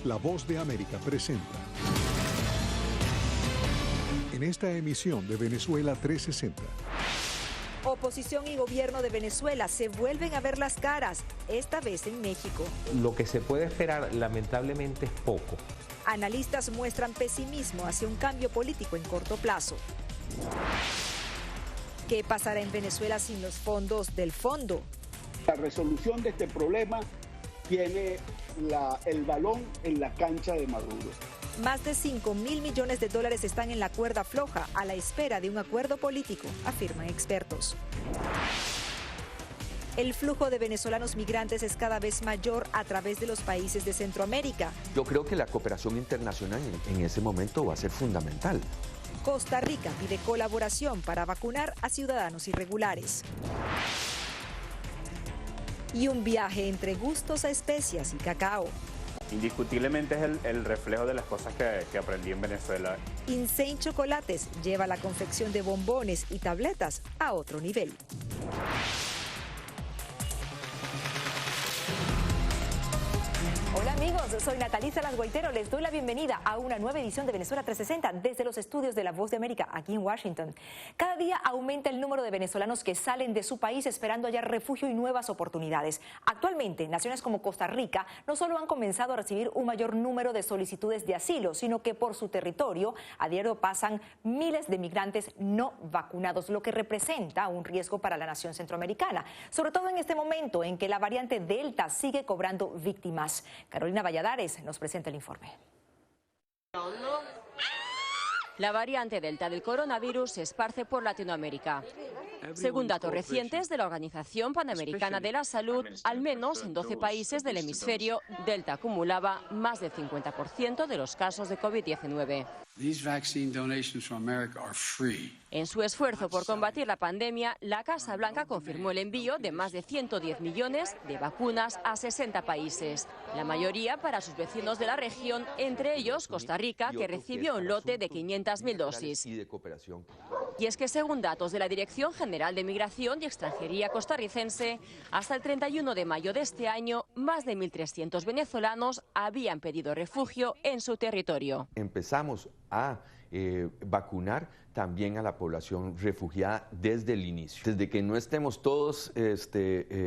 La Voz de América presenta. En esta emisión de Venezuela 360. Oposición y gobierno de Venezuela se vuelven a ver las caras, esta vez en México. Lo que se puede esperar, lamentablemente, es poco. Analistas muestran pesimismo hacia un cambio político en corto plazo. ¿Qué pasará en Venezuela sin los fondos del fondo? La resolución de este problema tiene el balón en la cancha de Maduro. Más de 5.000 millones de dólares están en la cuerda floja a la espera de un acuerdo político, afirman expertos. El flujo de venezolanos migrantes es cada vez mayor a través de los países de Centroamérica. Yo creo que la cooperación internacional en ese momento va a ser fundamental. Costa Rica pide colaboración para vacunar a ciudadanos irregulares. Y un viaje entre gustos a especias y cacao. Indiscutiblemente es el reflejo de las cosas que aprendí en Venezuela. Insane Chocolates lleva la confección de bombones y tabletas a otro nivel. Hola amigos, soy Natalí Salas Guaitero, les doy la bienvenida a una nueva edición de Venezuela 360 desde los estudios de La Voz de América, aquí en Washington. Cada día aumenta el número de venezolanos que salen de su país esperando hallar refugio y nuevas oportunidades. Actualmente, naciones como Costa Rica no solo han comenzado a recibir un mayor número de solicitudes de asilo, sino que por su territorio a diario pasan miles de migrantes no vacunados, lo que representa un riesgo para la nación centroamericana, sobre todo en este momento en que la variante Delta sigue cobrando víctimas. Carolina Valladares nos presenta el informe. La variante Delta del coronavirus se esparce por Latinoamérica. Según datos recientes de la Organización Panamericana de la Salud, al menos en 12 países del hemisferio, Delta acumulaba más del 50% de los casos de COVID-19. En su esfuerzo por combatir la pandemia, la Casa Blanca confirmó el envío de más de 110 millones de vacunas a 60 países, la mayoría para sus vecinos de la región, entre ellos Costa Rica, que recibió un lote de 500.000 dosis. Y es que según datos de la Dirección General de Migración y Extranjería costarricense, hasta el 31 de mayo de este año, más de 1.300 venezolanos habían pedido refugio en su territorio. Empezamos a vacunar también a la población refugiada desde el inicio. Desde que no estemos todos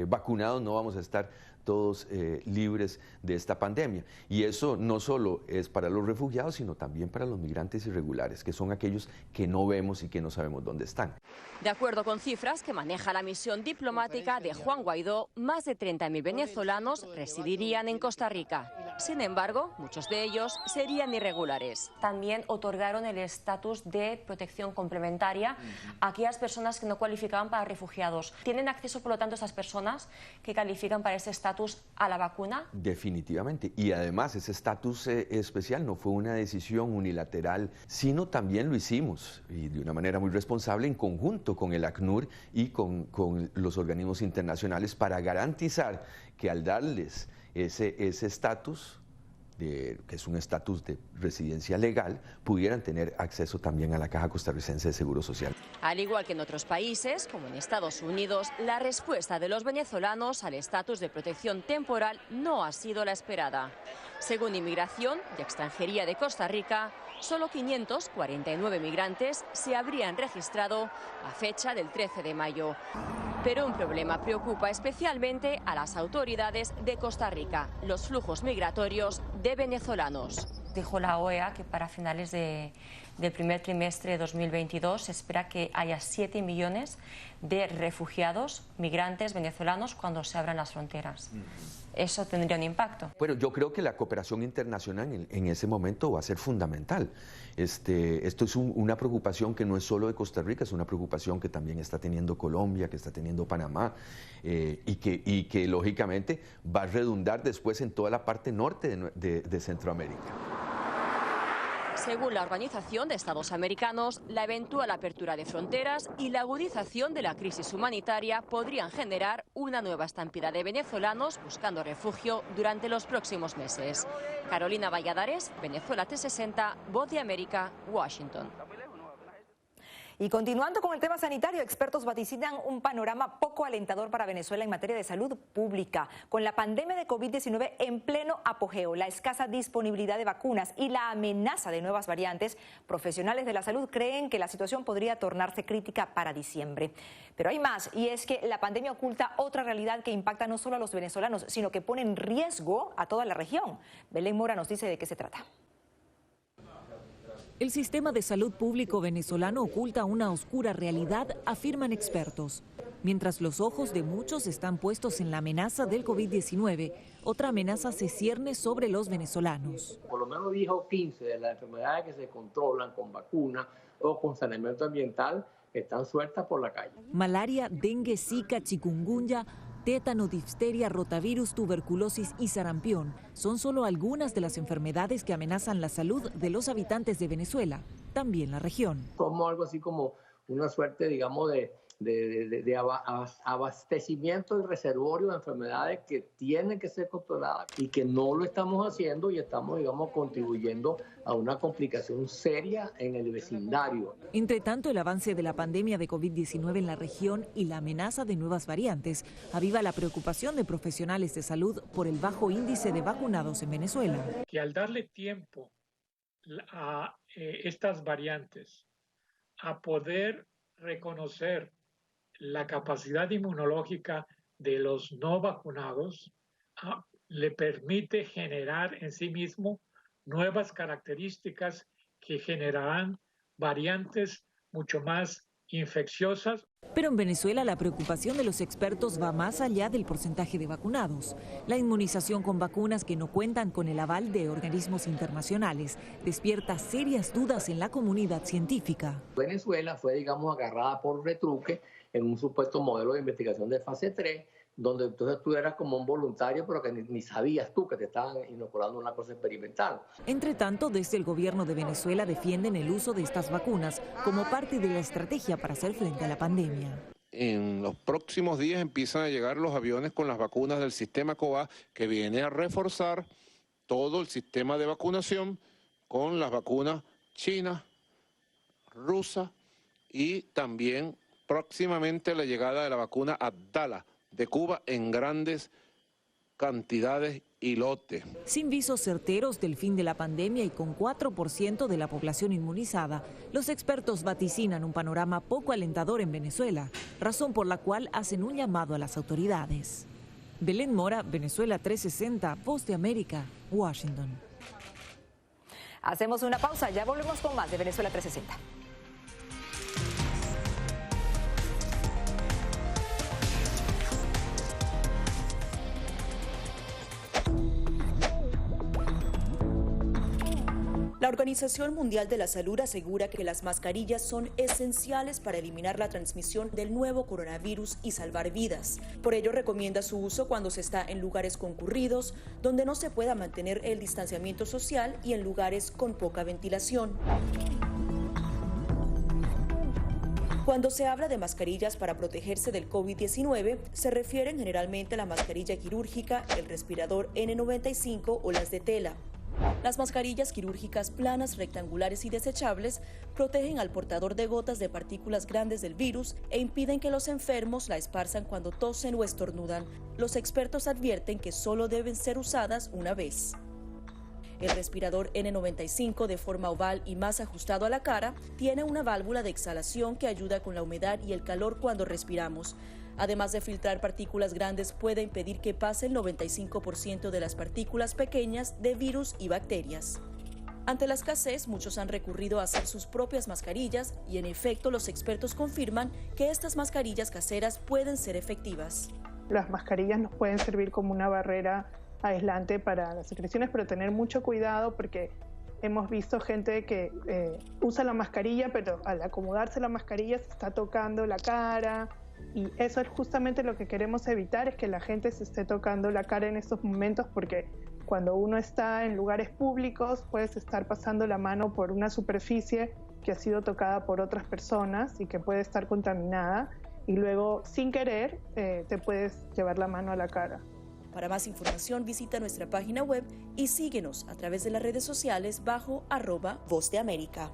vacunados, no vamos a estar todos libres de esta pandemia. Y eso no solo es para los refugiados, sino también para los migrantes irregulares, que son aquellos que no vemos y que no sabemos dónde están. De acuerdo con cifras que maneja la misión diplomática de Juan Guaidó, más de 30.000 venezolanos residirían en Costa Rica. Sin embargo, muchos de ellos serían irregulares. También otorgaron el estatus de protección complementaria a aquellas personas que no cualificaban para refugiados. ¿Tienen acceso, por lo tanto, esas personas que califican para ese estatus a la vacuna? Definitivamente. Y además ese estatus especial no fue una decisión unilateral, sino también lo hicimos, y de una manera muy responsable, en conjunto con el ACNUR y con los organismos internacionales, para garantizar que al darles ese estatus, que es un estatus de residencia legal, pudieran tener acceso también a la Caja Costarricense de Seguro Social. Al igual que en otros países, como en Estados Unidos, la respuesta de los venezolanos al estatus de protección temporal no ha sido la esperada. Según Inmigración y Extranjería de Costa Rica, solo 549 migrantes se habrían registrado a fecha del 13 de mayo. Pero un problema preocupa especialmente a las autoridades de Costa Rica: los flujos migratorios de venezolanos. Dijo la OEA que para finales del primer trimestre de 2022 se espera que haya 7 millones de refugiados, migrantes venezolanos cuando se abran las fronteras. ¿Eso tendría un impacto? Bueno, yo creo que la cooperación internacional en ese momento va a ser fundamental. Esto es una preocupación que no es solo de Costa Rica, es una preocupación que también está teniendo Colombia, que está teniendo Panamá, y que lógicamente va a redundar después en toda la parte norte de Centroamérica. Según la Organización de Estados Americanos, la eventual apertura de fronteras y la agudización de la crisis humanitaria podrían generar una nueva estampida de venezolanos buscando refugio durante los próximos meses. Carolina Valladares, Venezuela 360, Voz de América, Washington. Y continuando con el tema sanitario, expertos vaticinan un panorama poco alentador para Venezuela en materia de salud pública. Con la pandemia de COVID-19 en pleno apogeo, la escasa disponibilidad de vacunas y la amenaza de nuevas variantes, profesionales de la salud creen que la situación podría tornarse crítica para diciembre. Pero hay más, y es que la pandemia oculta otra realidad que impacta no solo a los venezolanos, sino que pone en riesgo a toda la región. Belén Mora nos dice de qué se trata. El sistema de salud público venezolano oculta una oscura realidad, afirman expertos. Mientras los ojos de muchos están puestos en la amenaza del COVID-19, otra amenaza se cierne sobre los venezolanos. Por lo menos 10 o 15 de las enfermedades que se controlan con vacuna o con saneamiento ambiental están sueltas por la calle. Malaria, dengue, zika, chikungunya, tétano, difteria, rotavirus, tuberculosis y sarampión son solo algunas de las enfermedades que amenazan la salud de los habitantes de Venezuela, también la región. Como algo así como una suerte, digamos, de abastecimiento del reservorio de enfermedades que tienen que ser controladas y que no lo estamos haciendo y estamos, digamos, contribuyendo a una complicación seria en el vecindario. Entre tanto, el avance de la pandemia de COVID-19 en la región y la amenaza de nuevas variantes aviva la preocupación de profesionales de salud por el bajo índice de vacunados en Venezuela. Que al darle tiempo a estas variantes a poder reconocer la capacidad inmunológica de los no vacunados, le permite generar en sí mismo nuevas características que generarán variantes mucho más infecciosas. Pero en Venezuela la preocupación de los expertos va más allá del porcentaje de vacunados. La inmunización con vacunas que no cuentan con el aval de organismos internacionales despierta serias dudas en la comunidad científica. Venezuela fue, digamos, agarrada por retruque en un supuesto modelo de investigación de fase 3, donde entonces tú eras como un voluntario, pero que ni sabías tú que te estaban inoculando una cosa experimental. Entre tanto, desde el gobierno de Venezuela defienden el uso de estas vacunas como parte de la estrategia para hacer frente a la pandemia. En los próximos días empiezan a llegar los aviones con las vacunas del sistema COVAX, que viene a reforzar todo el sistema de vacunación con las vacunas chinas, rusas y también próximamente la llegada de la vacuna Abdala de Cuba en grandes cantidades y lotes. Sin visos certeros del fin de la pandemia y con 4% de la población inmunizada, los expertos vaticinan un panorama poco alentador en Venezuela, razón por la cual hacen un llamado a las autoridades. Belén Mora, Venezuela 360, Voz de América, Washington. Hacemos una pausa, ya volvemos con más de Venezuela 360. La Organización Mundial de la Salud asegura que las mascarillas son esenciales para eliminar la transmisión del nuevo coronavirus y salvar vidas. Por ello, recomienda su uso cuando se está en lugares concurridos, donde no se pueda mantener el distanciamiento social y en lugares con poca ventilación. Cuando se habla de mascarillas para protegerse del COVID-19, se refieren generalmente a la mascarilla quirúrgica, el respirador N95 o las de tela. Las mascarillas quirúrgicas planas, rectangulares y desechables protegen al portador de gotas de partículas grandes del virus e impiden que los enfermos la esparzan cuando tosen o estornudan. Los expertos advierten que solo deben ser usadas una vez. El respirador N95, de forma oval y más ajustado a la cara, tiene una válvula de exhalación que ayuda con la humedad y el calor cuando respiramos. Además de filtrar partículas grandes, puede impedir que pase el 95% de las partículas pequeñas de virus y bacterias. Ante la escasez, muchos han recurrido a hacer sus propias mascarillas y, en efecto, los expertos confirman que estas mascarillas caseras pueden ser efectivas. Las mascarillas nos pueden servir como una barrera aislante para las secreciones, pero tener mucho cuidado porque hemos visto gente que usa la mascarilla, pero al acomodarse la mascarilla se está tocando la cara. Y eso es justamente lo que queremos evitar, es que la gente se esté tocando la cara en estos momentos, porque cuando uno está en lugares públicos puedes estar pasando la mano por una superficie que ha sido tocada por otras personas y que puede estar contaminada, y luego sin querer te puedes llevar la mano a la cara. Para más información visita nuestra página web y síguenos a través de las redes sociales bajo @Voz de América.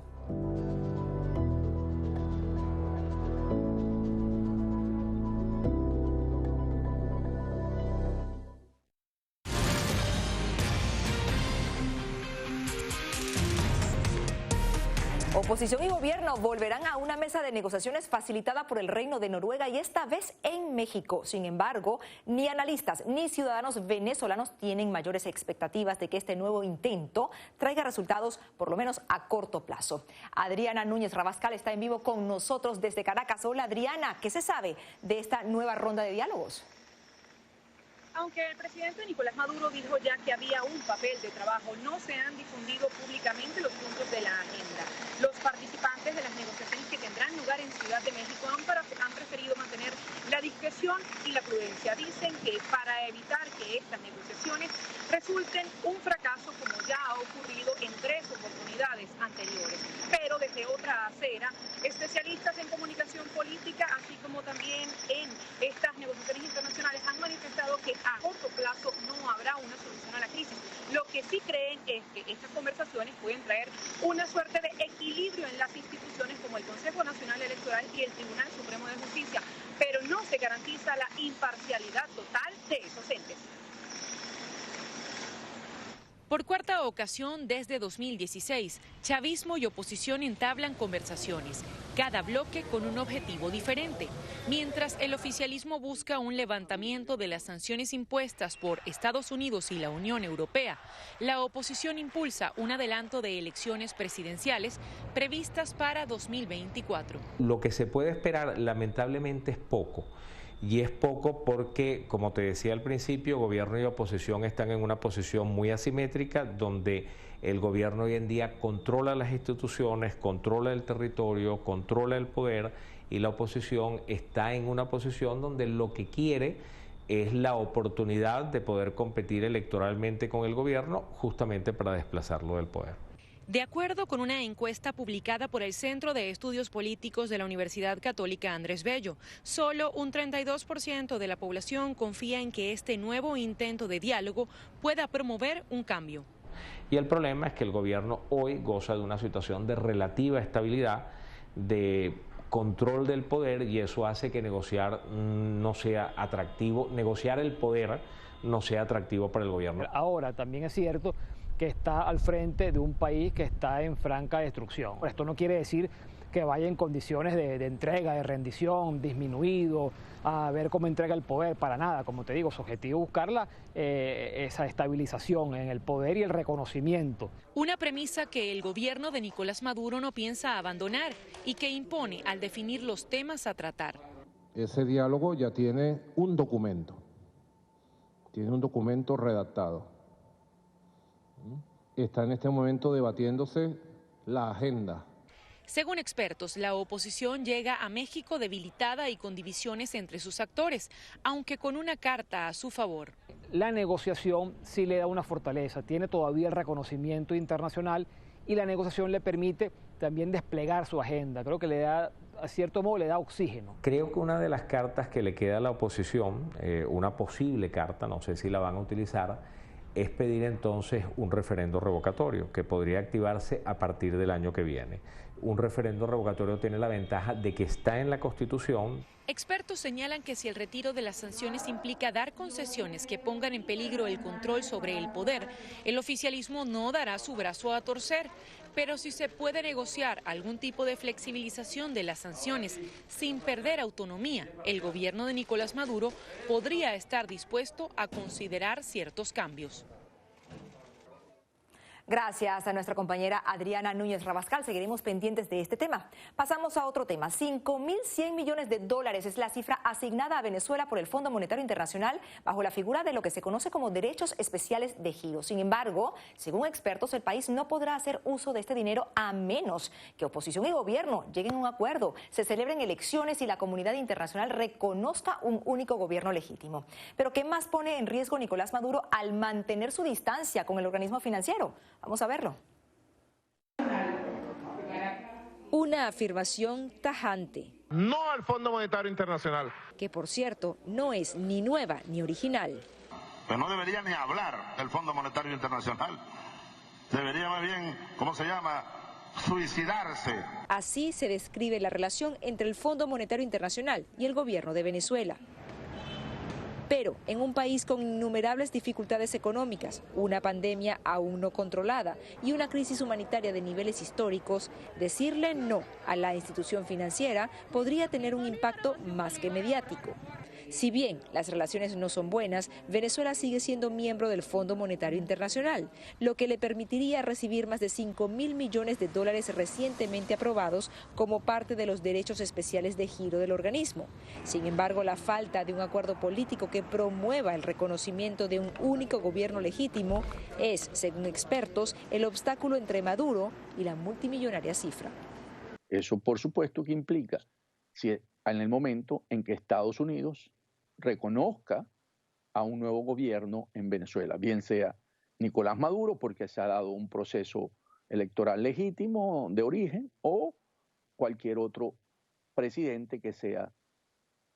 Oposición y gobierno volverán a una mesa de negociaciones facilitada por el Reino de Noruega y esta vez en México. Sin embargo, ni analistas ni ciudadanos venezolanos tienen mayores expectativas de que este nuevo intento traiga resultados por lo menos a corto plazo. Adriana Núñez Rabascal está en vivo con nosotros desde Caracas. Hola Adriana, ¿qué se sabe de esta nueva ronda de diálogos? Aunque el presidente Nicolás Maduro dijo ya que había un papel de trabajo, no se han difundido públicamente los puntos de la agenda. Los participantes de las negociaciones que tendrán lugar en Ciudad de México han preferido mantener la discreción y la prudencia. Dicen que para evitar que estas negociaciones resulten un fracaso como ya ha ocurrido en 3 oportunidades anteriores. Pero desde otra acera, especialistas en comunicación política, así como también en estas negociaciones internacionales, han manifestado que a corto plazo no habrá una solución a la crisis. Lo que sí creen es que estas conversaciones pueden traer una suerte de equilibrio en las instituciones como el Consejo Nacional Electoral y el Tribunal Supremo de Justicia, pero no se garantiza la imparcialidad total de esos entes. Por cuarta ocasión desde 2016, chavismo y oposición entablan conversaciones, cada bloque con un objetivo diferente. Mientras el oficialismo busca un levantamiento de las sanciones impuestas por Estados Unidos y la Unión Europea, la oposición impulsa un adelanto de elecciones presidenciales previstas para 2024. Lo que se puede esperar, lamentablemente, es poco. Y es poco porque, como te decía al principio, gobierno y oposición están en una posición muy asimétrica, donde el gobierno hoy en día controla las instituciones, controla el territorio, controla el poder, y la oposición está en una posición donde lo que quiere es la oportunidad de poder competir electoralmente con el gobierno, justamente para desplazarlo del poder. De acuerdo con una encuesta publicada por el Centro de Estudios Políticos de la Universidad Católica Andrés Bello, solo un 32% de la población confía en que este nuevo intento de diálogo pueda promover un cambio. Y el problema es que el gobierno hoy goza de una situación de relativa estabilidad, de control del poder, y eso hace que negociar no sea atractivo, negociar el poder no sea atractivo para el gobierno. Ahora también es cierto que está al frente de un país que está en franca destrucción. Esto no quiere decir que vaya en condiciones de entrega, de rendición, disminuido, a ver cómo entrega el poder, para nada. Como te digo, su objetivo es buscar esa estabilización en el poder y el reconocimiento. Una premisa que el gobierno de Nicolás Maduro no piensa abandonar y que impone al definir los temas a tratar. Ese diálogo ya tiene un documento redactado. Está en este momento debatiéndose la agenda. Según expertos, la oposición llega a México debilitada y con divisiones entre sus actores, aunque con una carta a su favor. La negociación sí le da una fortaleza, tiene todavía el reconocimiento internacional y la negociación le permite también desplegar su agenda. Creo que le da, a cierto modo, le da oxígeno. Creo que una de las cartas que le queda a la oposición, una posible carta, no sé si la van a utilizar, es pedir entonces un referendo revocatorio que podría activarse a partir del año que viene. Un referendo revocatorio tiene la ventaja de que está en la Constitución. Expertos señalan que si el retiro de las sanciones implica dar concesiones que pongan en peligro el control sobre el poder, el oficialismo no dará su brazo a torcer. Pero si se puede negociar algún tipo de flexibilización de las sanciones sin perder autonomía, el gobierno de Nicolás Maduro podría estar dispuesto a considerar ciertos cambios. Gracias a nuestra compañera Adriana Núñez Rabascal. Seguiremos pendientes de este tema. Pasamos a otro tema. 5.100 millones de dólares es la cifra asignada a Venezuela por el Fondo Monetario Internacional bajo la figura de lo que se conoce como derechos especiales de giro. Sin embargo, según expertos, el país no podrá hacer uso de este dinero a menos que oposición y gobierno lleguen a un acuerdo, se celebren elecciones y la comunidad internacional reconozca un único gobierno legítimo. Pero ¿qué más pone en riesgo Nicolás Maduro al mantener su distancia con el organismo financiero? Vamos a verlo. Una afirmación tajante. No al Fondo Monetario Internacional. Que por cierto, no es ni nueva ni original. Pero no debería ni hablar del Fondo Monetario Internacional. Debería más bien, ¿cómo se llama?, suicidarse. Así se describe la relación entre el Fondo Monetario Internacional y el gobierno de Venezuela. Pero en un país con innumerables dificultades económicas, una pandemia aún no controlada y una crisis humanitaria de niveles históricos, decirle no a la institución financiera podría tener un impacto más que mediático. Si bien las relaciones no son buenas, Venezuela sigue siendo miembro del Fondo Monetario Internacional, lo que le permitiría recibir más de $5.000 millones recientemente aprobados como parte de los derechos especiales de giro del organismo. Sin embargo, la falta de un acuerdo político que promueva el reconocimiento de un único gobierno legítimo es, según expertos, el obstáculo entre Maduro y la multimillonaria cifra. Eso, por supuesto, que implica, si en el momento en que Estados Unidos reconozca a un nuevo gobierno en Venezuela, bien sea Nicolás Maduro, porque se ha dado un proceso electoral legítimo de origen, o cualquier otro presidente que sea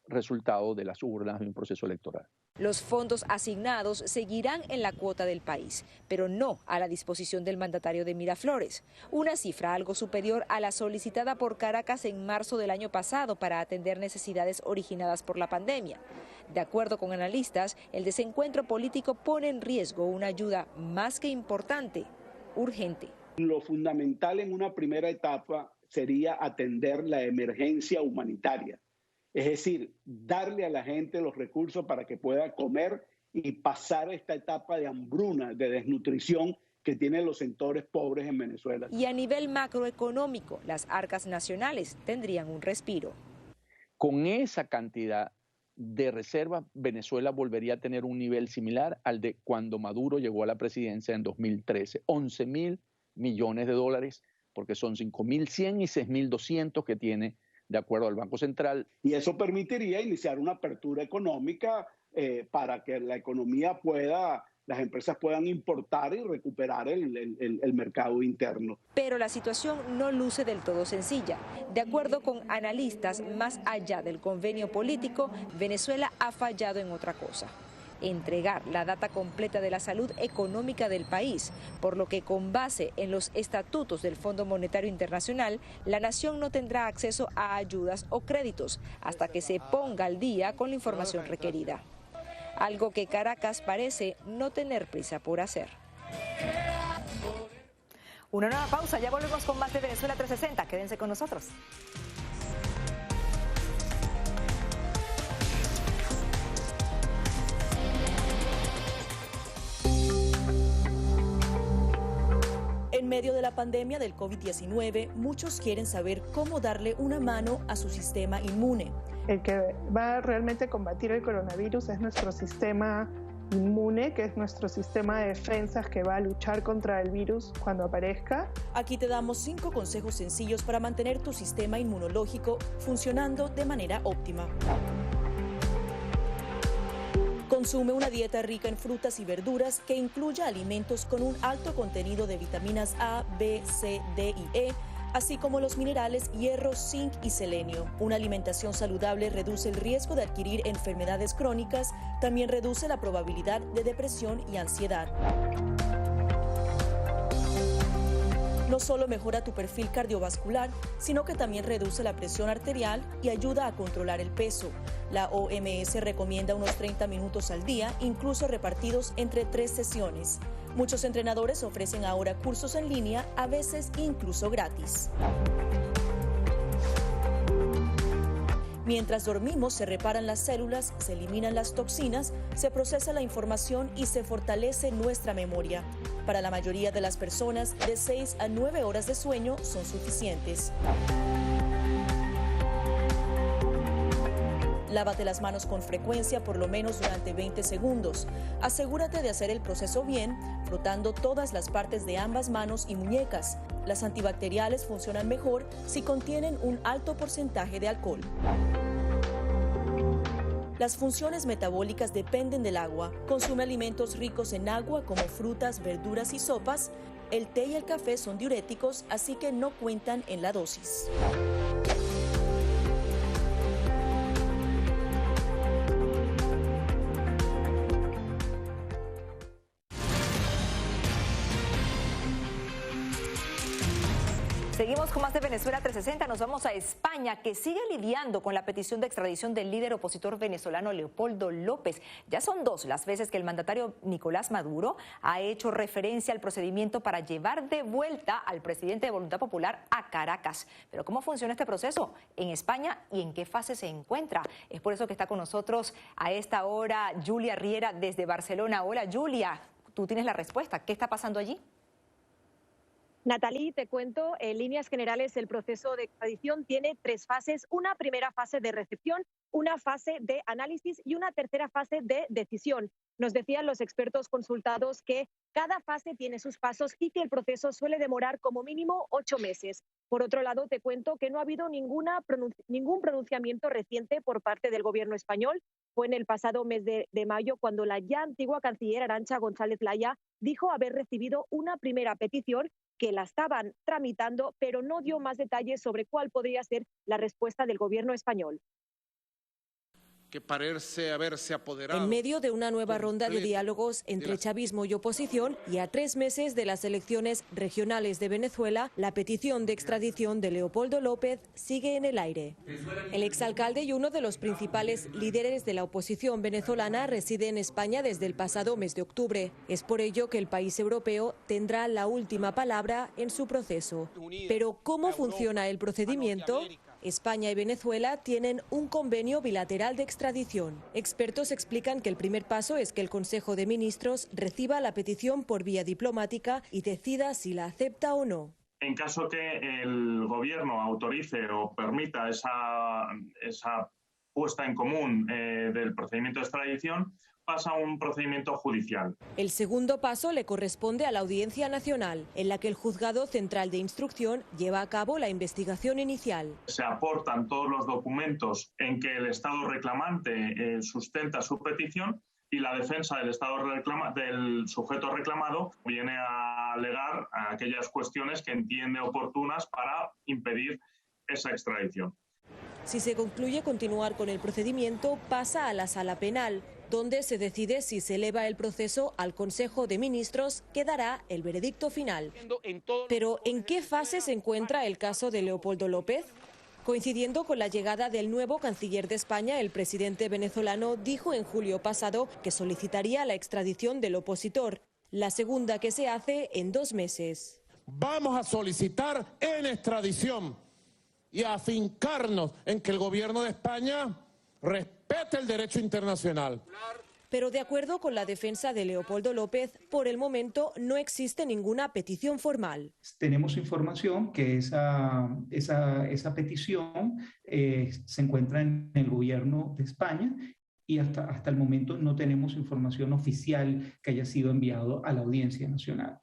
resultado de las urnas de un proceso electoral. Los fondos asignados seguirán en la cuota del país, pero no a la disposición del mandatario de Miraflores, una cifra algo superior a la solicitada por Caracas en marzo del año pasado para atender necesidades originadas por la pandemia. De acuerdo con analistas, el desencuentro político pone en riesgo una ayuda más que importante, urgente. Lo fundamental en una primera etapa sería atender la emergencia humanitaria. Es decir, darle a la gente los recursos para que pueda comer y pasar esta etapa de hambruna, de desnutrición que tienen los sectores pobres en Venezuela. Y a nivel macroeconómico, las arcas nacionales tendrían un respiro. Con esa cantidad de reservas, Venezuela volvería a tener un nivel similar al de cuando Maduro llegó a la presidencia en 2013, $11.000 millones, porque son 5.100 y 6.200 que tiene de acuerdo al Banco Central. Y eso permitiría iniciar una apertura económica para que la economía las empresas puedan importar y recuperar el mercado interno. Pero la situación no luce del todo sencilla. De acuerdo con analistas, más allá del convenio político, Venezuela ha fallado en otra cosa: entregar la data completa de la salud económica del país, por lo que con base en los estatutos del Fondo Monetario Internacional, la nación no tendrá acceso a ayudas o créditos hasta que se ponga al día con la información requerida. Algo que Caracas parece no tener prisa por hacer. Una nueva pausa, ya volvemos con más de Venezuela 360, quédense con nosotros. En medio de la pandemia del COVID-19, muchos quieren saber cómo darle una mano a su sistema inmune. El que va a realmente combatir el coronavirus es nuestro sistema inmune, que es nuestro sistema de defensas que va a luchar contra el virus cuando aparezca. Aquí te damos 5 consejos sencillos para mantener tu sistema inmunológico funcionando de manera óptima. Consume una dieta rica en frutas y verduras que incluya alimentos con un alto contenido de vitaminas A, B, C, D y E, así como los minerales hierro, zinc y selenio. Una alimentación saludable reduce el riesgo de adquirir enfermedades crónicas, también reduce la probabilidad de depresión y ansiedad. No solo mejora tu perfil cardiovascular, sino que también reduce la presión arterial y ayuda a controlar el peso. La OMS recomienda unos 30 minutos al día, incluso repartidos entre 3 sesiones. Muchos entrenadores ofrecen ahora cursos en línea, a veces incluso gratis. Mientras dormimos, se reparan las células, se eliminan las toxinas, se procesa la información y se fortalece nuestra memoria. Para la mayoría de las personas, de 6 a 9 horas de sueño son suficientes. Lávate las manos con frecuencia, por lo menos durante 20 segundos. Asegúrate de hacer el proceso bien, frotando todas las partes de ambas manos y muñecas. Las antibacteriales funcionan mejor si contienen un alto porcentaje de alcohol. Las funciones metabólicas dependen del agua. Consume alimentos ricos en agua como frutas, verduras y sopas. El té y el café son diuréticos, así que no cuentan en la dosis. Seguimos con más de Venezuela 360. Nos vamos a España, que sigue lidiando con la petición de extradición del líder opositor venezolano Leopoldo López. Ya son 2 las veces que el mandatario Nicolás Maduro ha hecho referencia al procedimiento para llevar de vuelta al presidente de Voluntad Popular a Caracas. Pero ¿cómo funciona este proceso en España y en qué fase se encuentra? Es por eso que está con nosotros a esta hora Julia Riera desde Barcelona. Hola Julia, tú tienes la respuesta. ¿Qué está pasando allí? Natalie, te cuento, en líneas generales el proceso de extradición tiene 3 fases, una primera fase de recepción, una fase de análisis y una tercera fase de decisión. Nos decían los expertos consultados que cada fase tiene sus pasos y que el proceso suele demorar como mínimo 8 meses. Por otro lado, te cuento que no ha habido ningún pronunciamiento reciente por parte del gobierno español. Fue en el pasado mes de mayo cuando la ya antigua canciller Arantxa González Laya dijo haber recibido una primera petición que la estaban tramitando, pero no dio más detalles sobre cuál podría ser la respuesta del gobierno español. Que parece haberse apoderado. En medio de una nueva ronda de diálogos entre chavismo y oposición y a 3 meses de las elecciones regionales de Venezuela, la petición de extradición de Leopoldo López sigue en el aire. El exalcalde y uno de los principales líderes de la oposición venezolana reside en España desde el pasado mes de octubre. Es por ello que el país europeo tendrá la última palabra en su proceso. Pero ¿cómo funciona el procedimiento? España y Venezuela tienen un convenio bilateral de extradición. Expertos explican que el primer paso es que el Consejo de Ministros reciba la petición por vía diplomática y decida si la acepta o no. En caso que el gobierno autorice o permita esa puesta en común del procedimiento de extradición, pasa a un procedimiento judicial. El segundo paso le corresponde a la Audiencia Nacional, en la que el Juzgado Central de Instrucción lleva a cabo la investigación inicial. Se aportan todos los documentos en que el Estado reclamante sustenta su petición y la defensa del sujeto reclamado viene a alegar aquellas cuestiones que entiende oportunas para impedir esa extradición. Si se concluye continuar con el procedimiento, pasa a la Sala Penal, donde se decide si se eleva el proceso al Consejo de Ministros, que dará el veredicto final. Pero, ¿en qué fase se encuentra el caso de Leopoldo López? Coincidiendo con la llegada del nuevo canciller de España, el presidente venezolano dijo en julio pasado que solicitaría la extradición del opositor, la segunda que se hace en 2 meses. Vamos a solicitar en extradición y a afincarnos en que el gobierno de España respete el derecho internacional. Pero de acuerdo con la defensa de Leopoldo López, por el momento no existe ninguna petición formal. Tenemos información que esa petición se encuentra en el gobierno de España y hasta el momento no tenemos información oficial que haya sido enviado a la Audiencia Nacional.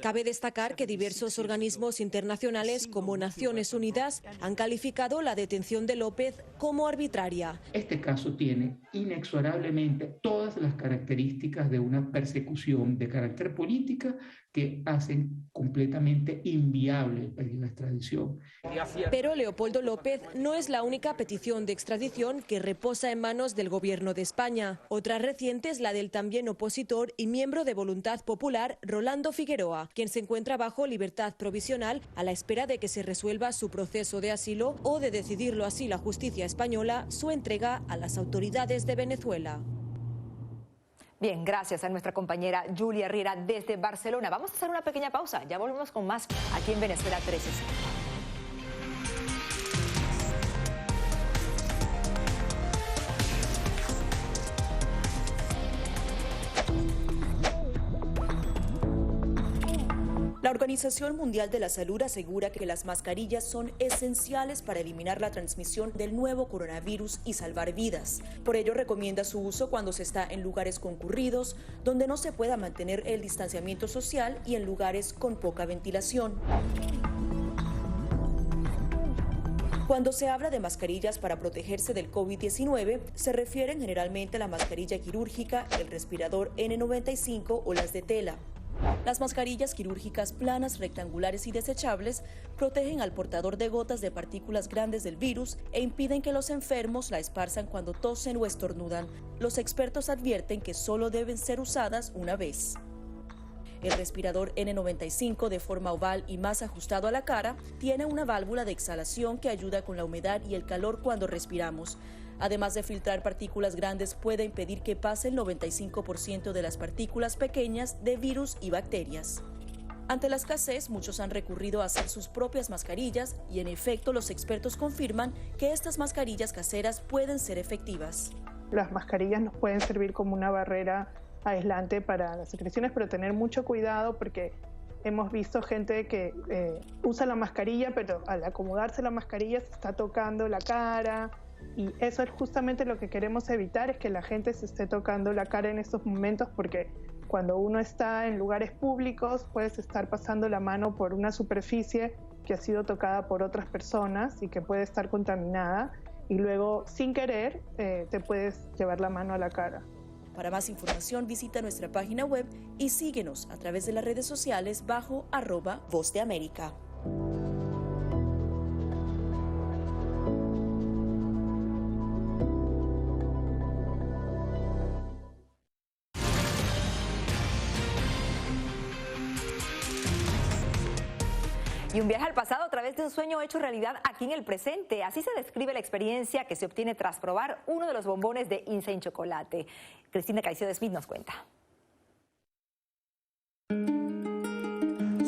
Cabe destacar que diversos organismos internacionales como Naciones Unidas han calificado la detención de López como arbitraria. Este caso tiene inexorablemente todas las características de una persecución de carácter política que hacen completamente inviable el pedido de extradición. Pero Leopoldo López no es la única petición de extradición que reposa en manos del gobierno de España. Otra reciente es la del también opositor y miembro de Voluntad Popular, Rolando Figueroa, quien se encuentra bajo libertad provisional a la espera de que se resuelva su proceso de asilo o, de decidirlo así la justicia española, su entrega a las autoridades de Venezuela. Bien, gracias a nuestra compañera Julia Riera desde Barcelona. Vamos a hacer una pequeña pausa. Ya volvemos con más aquí en Venezuela 360. La Organización Mundial de la Salud asegura que las mascarillas son esenciales para eliminar la transmisión del nuevo coronavirus y salvar vidas. Por ello, recomienda su uso cuando se está en lugares concurridos, donde no se pueda mantener el distanciamiento social y en lugares con poca ventilación. Cuando se habla de mascarillas para protegerse del COVID-19, se refieren generalmente a la mascarilla quirúrgica, el respirador N95 o las de tela. Las mascarillas quirúrgicas planas, rectangulares y desechables protegen al portador de gotas de partículas grandes del virus e impiden que los enfermos la esparzan cuando tosen o estornudan. Los expertos advierten que solo deben ser usadas una vez. El respirador N95 de forma oval y más ajustado a la cara tiene una válvula de exhalación que ayuda con la humedad y el calor cuando respiramos. Además de filtrar partículas grandes, puede impedir que pase el 95% de las partículas pequeñas de virus y bacterias. Ante la escasez, muchos han recurrido a hacer sus propias mascarillas y en efecto los expertos confirman que estas mascarillas caseras pueden ser efectivas. Las mascarillas nos pueden servir como una barrera aislante para las secreciones, pero tener mucho cuidado porque hemos visto gente que usa la mascarilla, pero al acomodarse la mascarilla se está tocando la cara. Y eso es justamente lo que queremos evitar, es que la gente se esté tocando la cara en estos momentos, porque cuando uno está en lugares públicos puedes estar pasando la mano por una superficie que ha sido tocada por otras personas y que puede estar contaminada y luego sin querer te puedes llevar la mano a la cara. Para más información visita nuestra página web y síguenos a través de las redes sociales bajo @Voz de América. Y un viaje al pasado a través de un sueño hecho realidad aquí en el presente. Así se describe la experiencia que se obtiene tras probar uno de los bombones de Insane Chocolate. Cristina Caicedo Smith nos cuenta.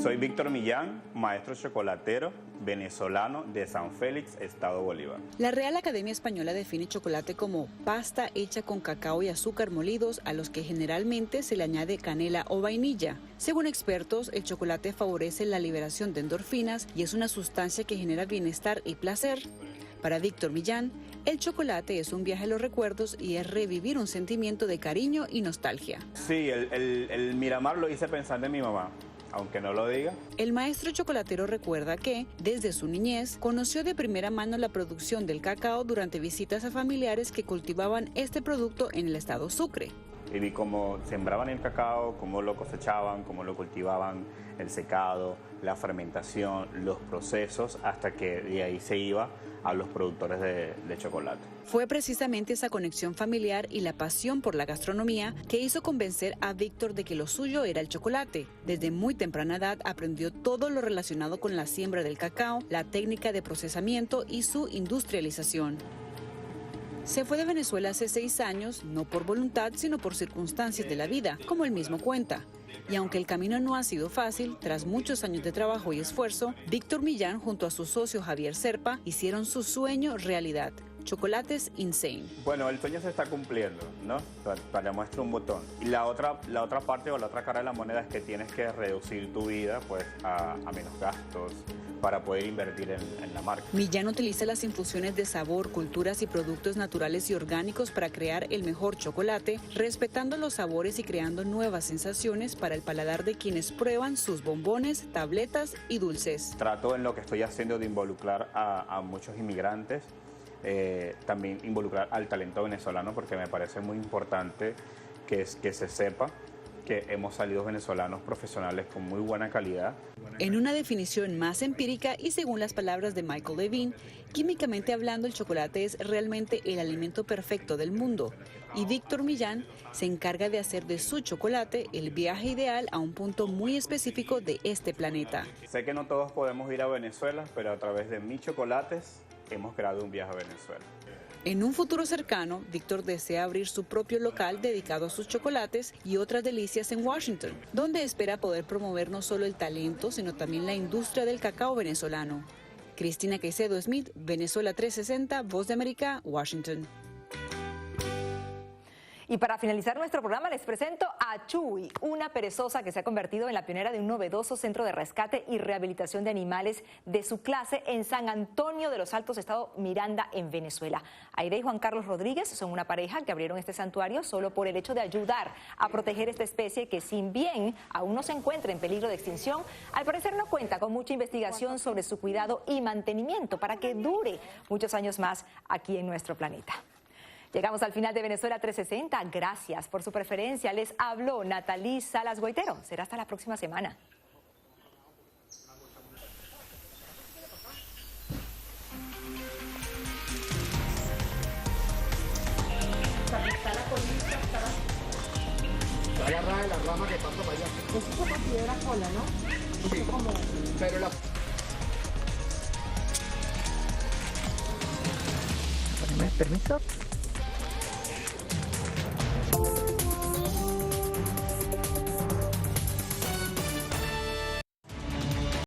Soy Víctor Millán, maestro chocolatero venezolano de San Félix, Estado Bolívar. La Real Academia Española define chocolate como pasta hecha con cacao y azúcar molidos a los que generalmente se le añade canela o vainilla. Según expertos, el chocolate favorece la liberación de endorfinas y es una sustancia que genera bienestar y placer. Para Víctor Millán, el chocolate es un viaje a los recuerdos y es revivir un sentimiento de cariño y nostalgia. Sí, el Miramar lo hice pensando en mi mamá, aunque no lo diga. El maestro chocolatero recuerda que, desde su niñez, conoció de primera mano la producción del cacao durante visitas a familiares que cultivaban este producto en el estado Sucre. Y vi cómo sembraban el cacao, cómo lo cosechaban, cómo lo cultivaban, el secado, la fermentación, los procesos, hasta que de ahí se iba a los productores de chocolate. Fue precisamente esa conexión familiar y la pasión por la gastronomía que hizo convencer a Víctor de que lo suyo era el chocolate. Desde muy temprana edad aprendió todo lo relacionado con la siembra del cacao, la técnica de procesamiento y su industrialización. Se fue de Venezuela hace 6 años, no por voluntad, sino por circunstancias de la vida, como él mismo cuenta. Y aunque el camino no ha sido fácil, tras muchos años de trabajo y esfuerzo, Víctor Millán junto a su socio Javier Serpa hicieron su sueño realidad. Chocolates Insane. Bueno, el sueño se está cumpliendo, ¿no? Te muestro un botón. Y la otra parte o la otra cara de la moneda es que tienes que reducir tu vida pues a menos gastos para poder invertir en la marca. Millán utiliza las infusiones de sabor, culturas y productos naturales y orgánicos para crear el mejor chocolate, respetando los sabores y creando nuevas sensaciones para el paladar de quienes prueban sus bombones, tabletas y dulces. Trato en lo que estoy haciendo de involucrar a muchos inmigrantes, también involucrar al talento venezolano, porque me parece muy importante que se sepa que hemos salido venezolanos profesionales con muy buena calidad. En una definición más empírica y según las palabras de Michael Levine, químicamente hablando el chocolate es realmente el alimento perfecto del mundo y Víctor Millán se encarga de hacer de su chocolate el viaje ideal a un punto muy específico de este planeta. Sé que no todos podemos ir a Venezuela, pero a través de mis chocolates hemos creado un viaje a Venezuela. En un futuro cercano, Víctor desea abrir su propio local dedicado a sus chocolates y otras delicias en Washington, donde espera poder promover no solo el talento, sino también la industria del cacao venezolano. Cristina Caicedo Smith, Venezuela 360, Voz de América, Washington. Y para finalizar nuestro programa les presento a Chuy, una perezosa que se ha convertido en la pionera de un novedoso centro de rescate y rehabilitación de animales de su clase en San Antonio de los Altos, estado Miranda, en Venezuela. Aide y Juan Carlos Rodríguez son una pareja que abrieron este santuario solo por el hecho de ayudar a proteger esta especie que, si bien aún no se encuentra en peligro de extinción, al parecer no cuenta con mucha investigación sobre su cuidado y mantenimiento para que dure muchos años más aquí en nuestro planeta. Llegamos al final de Venezuela 360. Gracias por su preferencia. Les habló Natalí Salas Goitero. Será hasta la próxima semana. Está agarrada de la rama que pasa para allá. sola, ¿no? Sí, pero la... Ponemos permiso.